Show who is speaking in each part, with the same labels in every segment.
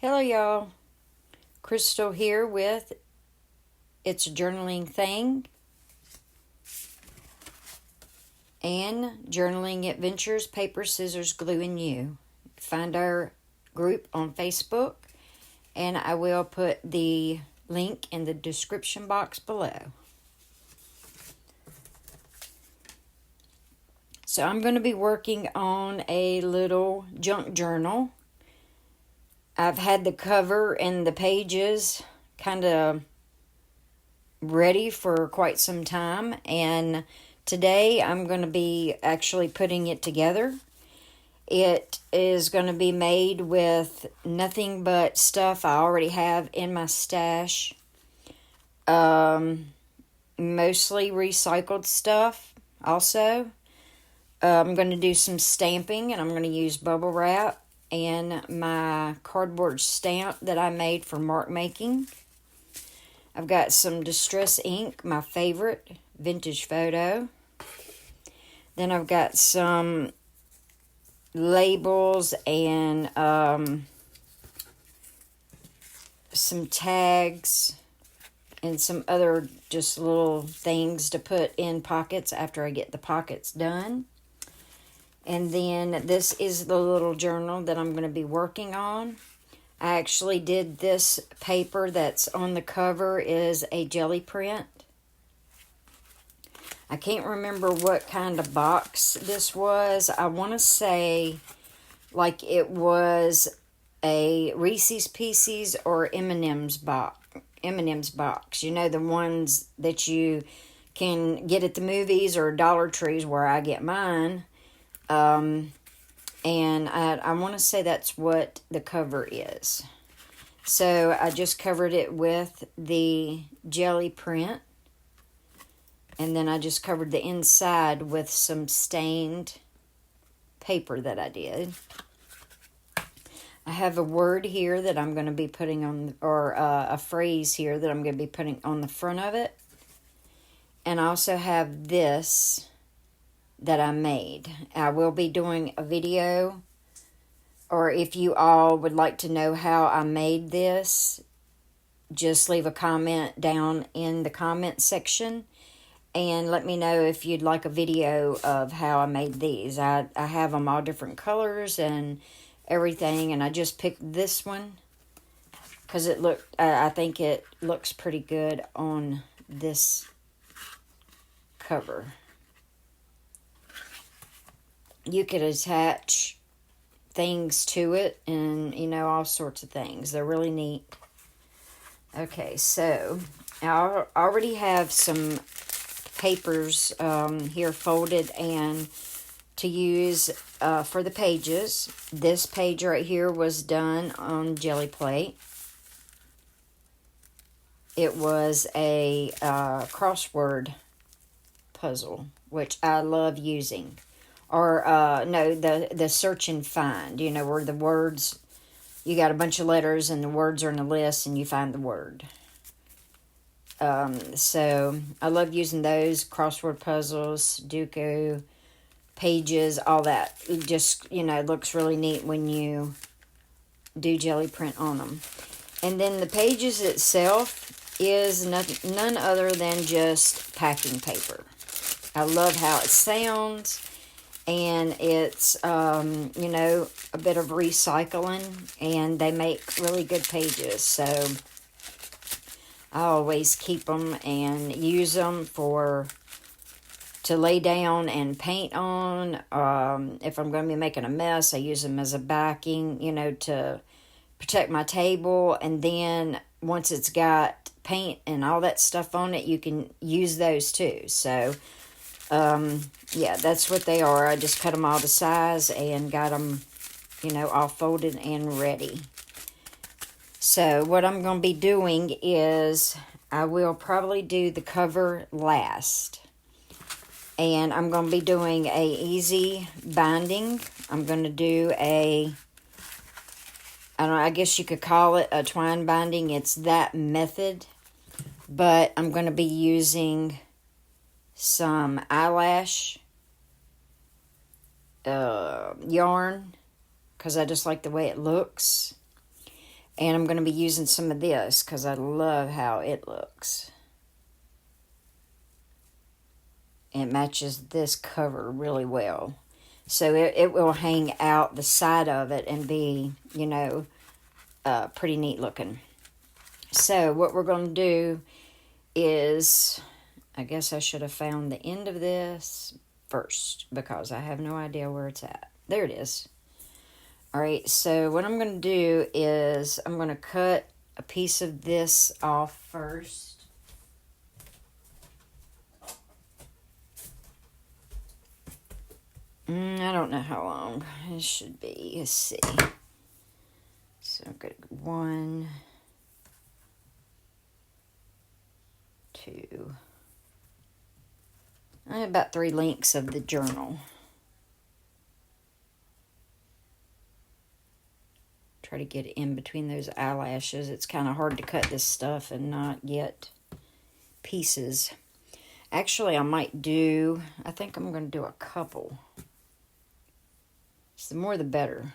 Speaker 1: Hello, y'all. Crystal here with It's a Journaling Thing and Journaling Adventures, Paper, Scissors, Glue, and You. Find our group on Facebook, and I will put the link in the description box below. So I'm going to be working on a little junk journal. I've had the cover and the pages kind of ready for quite some time, and today I'm going to be actually putting it together. It is going to be made with nothing but stuff I already have in my stash. Mostly recycled stuff also. I'm going to do some stamping, and I'm going to use bubble wrap and my cardboard stamp that I made for mark making. I've got some Distress ink, my favorite vintage photo. Then I've got some labels and some tags and some other just little things to put in pockets after I get the pockets done. And then this is the little journal that I'm going to be working on. I actually did this paper that's on the cover is a jelly print. I can't remember what kind of box this was. I want to say like it was a Reese's Pieces or M&M's box. M&M's box. You know, the ones that you can get at the movies or Dollar Trees where I get mine. And I want to say that's what the cover is. So I just covered it with the jelly print. And then I just covered the inside with some stained paper that I did. I have a word here that I'm going to be putting on, or a phrase here that I'm going to be putting on the front of it. And I also have this that I made. I will be doing a video, or if you all would like to know how I made this, just leave a comment down in the comment section and let me know if you'd like a video of how I made these. I have them all different colors and everything, and I just picked this one because I think it looks pretty good on this cover. You could attach things to it and, all sorts of things. They're really neat. Okay, so I already have some papers here folded and to use for the pages. This page right here was done on Jelly Plate. It was a crossword puzzle, which I love using. Or, no, the search and find, where the words, you got a bunch of letters and the words are in a list and you find the word. So I love using those, crossword puzzles, Sudoku, pages, all that. It just, looks really neat when you do jelly print on them. And then the pages itself is none other than just packing paper. I love how it sounds. And it's, a bit of recycling, and they make really good pages. So I always keep them and use them to lay down and paint on. If I'm going to be making a mess, I use them as a backing, to protect my table. And then once it's got paint and all that stuff on it, you can use those too. So yeah, that's what they are. I just cut them all to size and got them, all folded and ready. So what I'm going to be doing is I will probably do the cover last. And I'm going to be doing a easy binding. I'm going to do I guess you could call it a twine binding. It's that method. But I'm going to be using some eyelash yarn because I just like the way it looks. And I'm going to be using some of this because I love how it looks. It matches this cover really well. So it will hang out the side of it and be, you know, pretty neat looking. So what we're going to do is, I guess I should have found the end of this first because I have no idea where it's at. There it is. All right, so what I'm going to do is I'm going to cut a piece of this off first. I don't know how long it should be. Let's see. So I'm going to go 1, 2, about 3 lengths of the journal. Try to get in between those eyelashes. It's kind of hard to cut this stuff and not get pieces. Actually, I think I'm going to do a couple. So the more the better.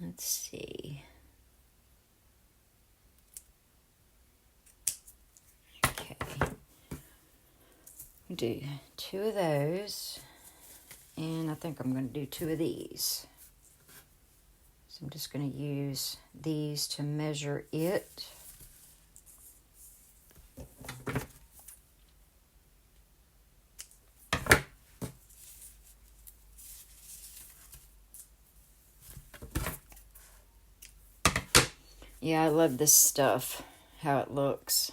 Speaker 1: Let's see. Okay. Do 2 of those. And I think I'm going to do 2 of these. So I'm just going to use these to measure it. Yeah, I love this stuff, how it looks.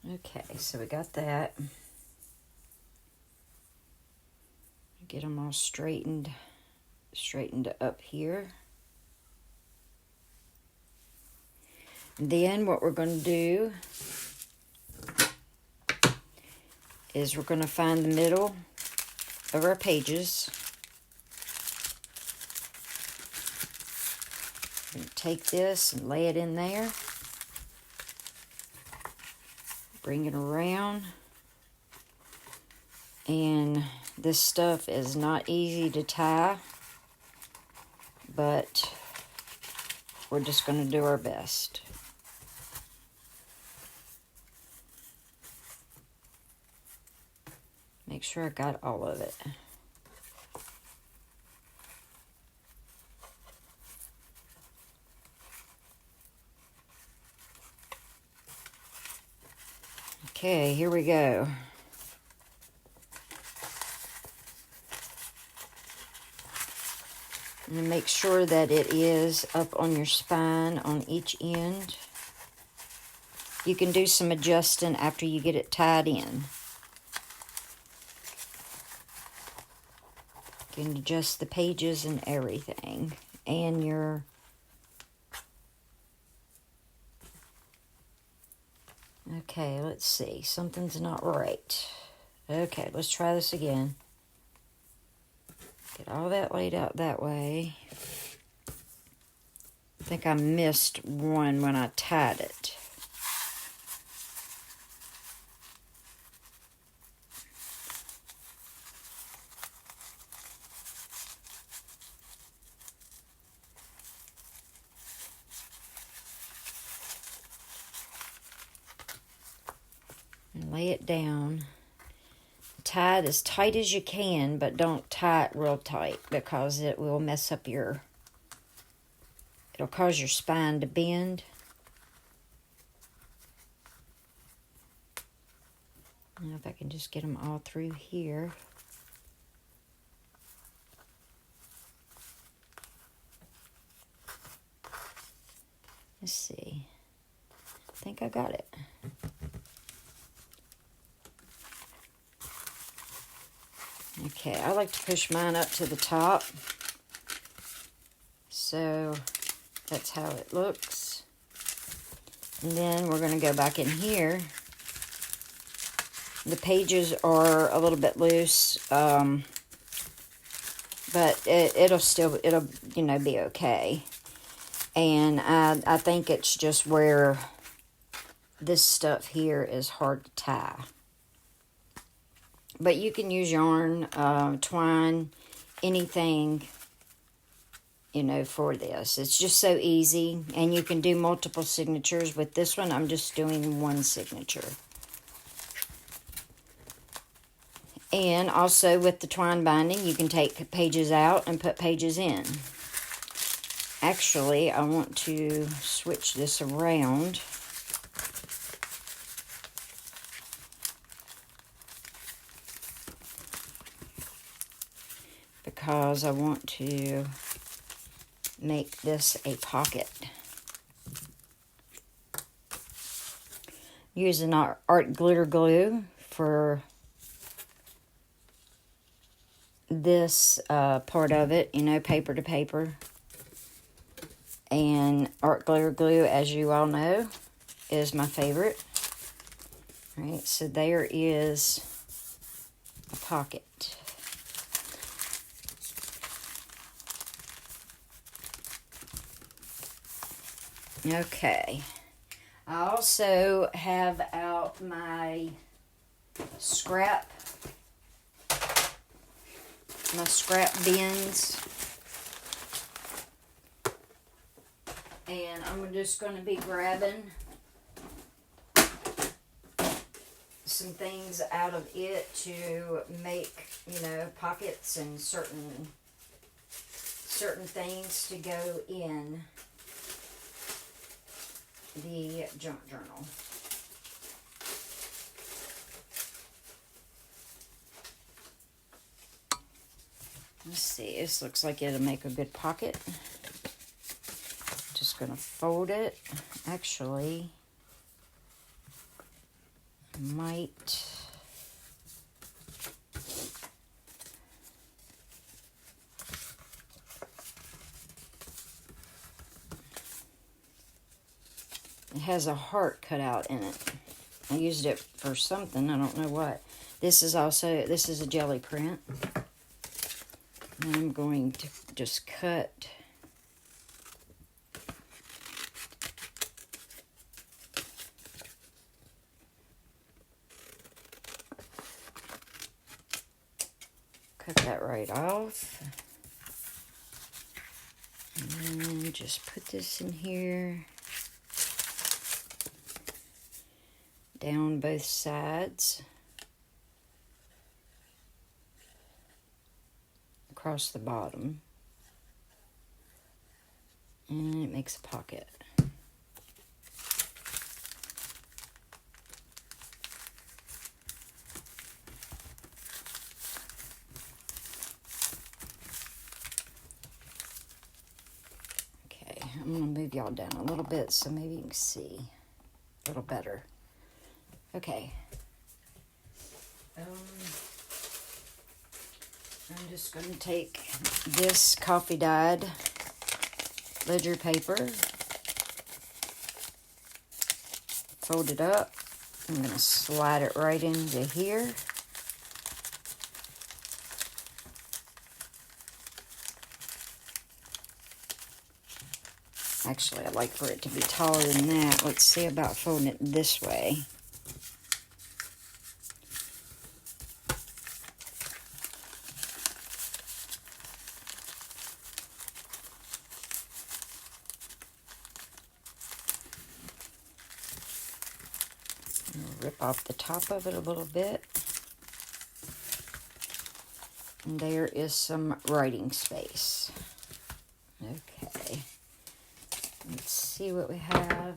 Speaker 1: Okay, so we got that. Get them all straightened up here. And then what we're going to do is we're going to find the middle of our pages. We're going to take this and lay it in there. Bring it around. And this stuff is not easy to tie, but we're just going to do our best. Make sure I got all of it. Okay, here we go. And make sure that it is up on your spine on each end. You can do some adjusting after you get it tied in. You can adjust the pages and everything. And your okay, let's see. Something's not right. Okay, let's try this again. Get all that laid out that way. I think I missed one when I tied it. And lay it down. Tie it as tight as you can, but don't tie it real tight because it will mess up it'll cause your spine to bend. Now if I can just get them all through here. Let's see. I think I got it. Okay, I like to push mine up to the top. So that's how it looks. And then we're going to go back in here. The pages are a little bit loose, but it'll be okay. And I think it's just where this stuff here is hard to tie. But you can use yarn, twine, anything, you know, for this. It's just so easy, and you can do multiple signatures. With this one, I'm just doing one signature. And also with the twine binding, you can take pages out and put pages in. Actually, I want to switch this around. Because I want to make this a pocket. Using our art glitter glue for this part of it, you know, paper to paper. And art glitter glue, as you all know, is my favorite. All right, so there is a pocket. Okay, I also have out my scrap bins, and I'm just going to be grabbing some things out of it to make, you know, pockets and certain things to go in the junk journal. Let's see, this looks like it'll make a good pocket. Just gonna fold it. Actually, might it has a heart cut out in it. I used it for something, I don't know what. This is a jelly print. And I'm going to just cut that right off. And then just put this in here. Down both sides. Across the bottom. And it makes a pocket. Okay, I'm going to move y'all down a little bit so maybe you can see a little better. Okay. I'm just going to take this coffee dyed ledger paper, fold it up. I'm going to slide it right into here. Actually, I'd like for it to be taller than that. Let's see about folding it this way. Rip off the top of it a little bit. And there is some writing space. Okay. Let's see what we have.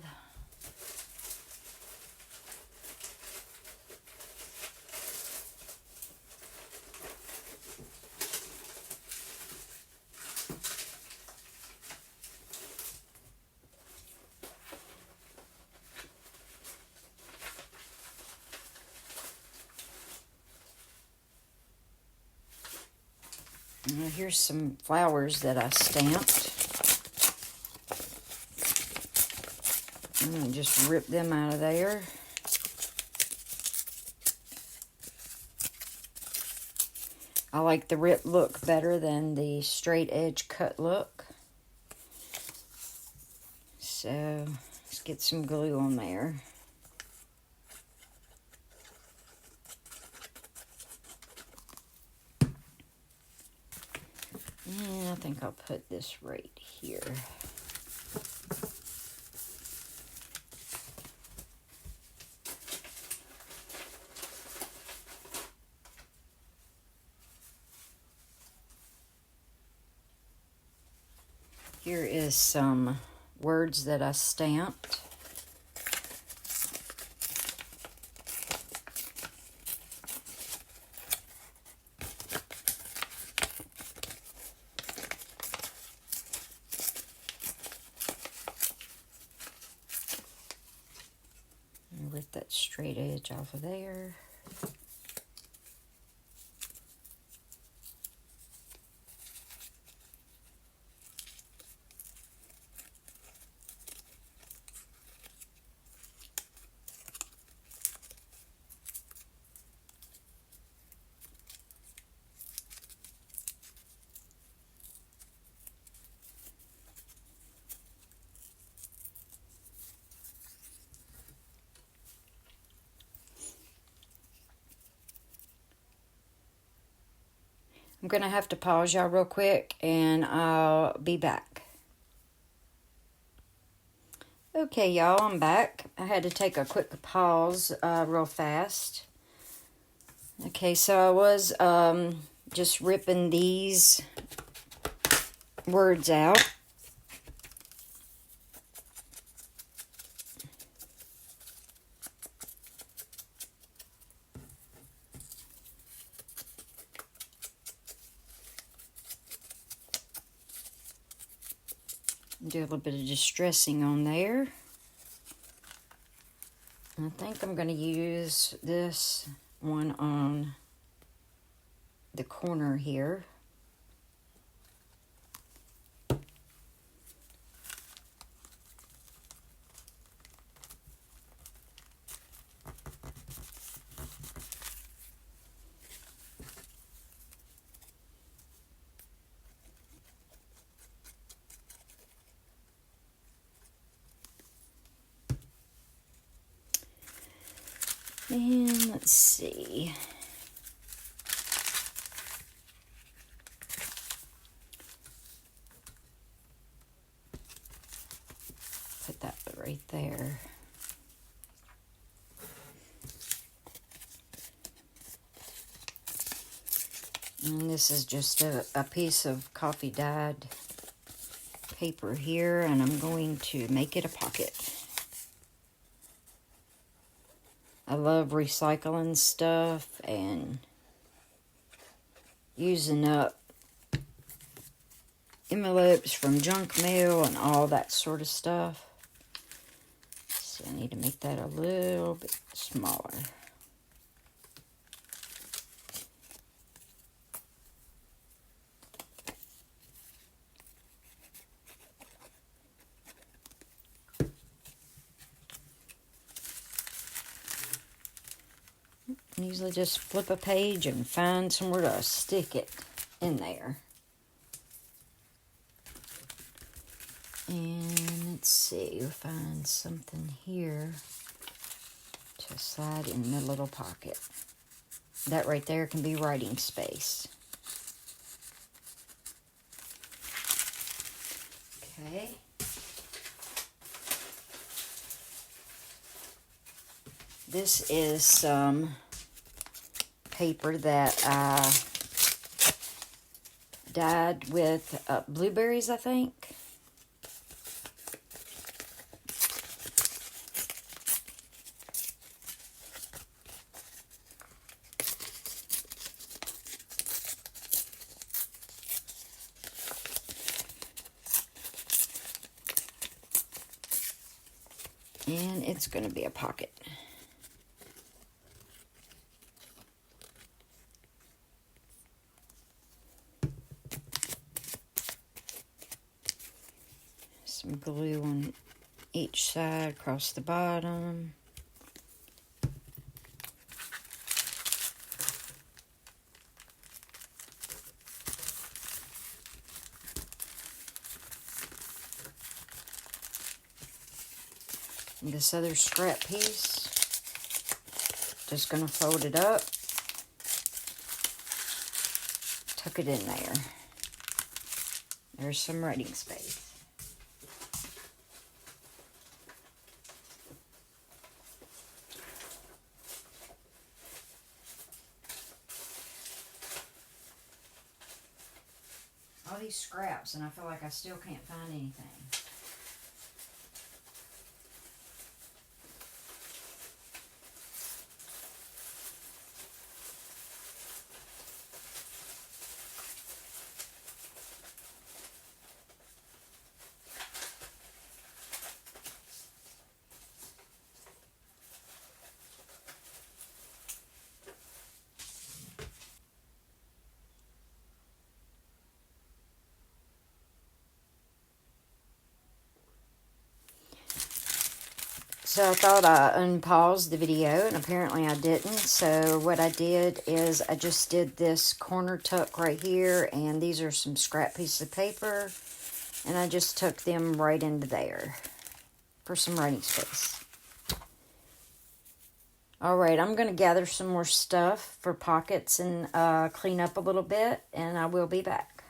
Speaker 1: Here's some flowers that I stamped. I'm going to just rip them out of there. I like the rip look better than the straight edge cut look. So let's get some glue on there. And I think I'll put this right here. Here is some words that I stamped. And rip that straight edge off of there. I'm going to have to pause y'all real quick, and I'll be back. Okay, y'all, I'm back. I had to take a quick pause real fast. Okay, so I was just ripping these words out. Do a little bit of distressing on there. I think I'm going to use this one on the corner here. And let's see. Put that right there. And this is just a piece of coffee dyed paper here, and I'm going to make it a pocket. I love recycling stuff and using up envelopes from junk mail and all that sort of stuff. So I need to make that a little bit smaller. Usually just flip a page and find somewhere to stick it in there. And let's see, we'll find something here to slide in the little pocket. That right there can be writing space. Okay. This is some paper that I dyed with blueberries, I think. And it's going to be a pocket. Some glue on each side across the bottom. And this other scrap piece, just going to fold it up, tuck it in there. There's some writing space. All these scraps, and I feel like I still can't find anything. So I thought I unpaused the video, and apparently I didn't. So what I did is I just did this corner tuck right here, and these are some scrap pieces of paper, and I just tucked them right into there for some writing space. Alright, I'm going to gather some more stuff for pockets and clean up a little bit, and I will be back.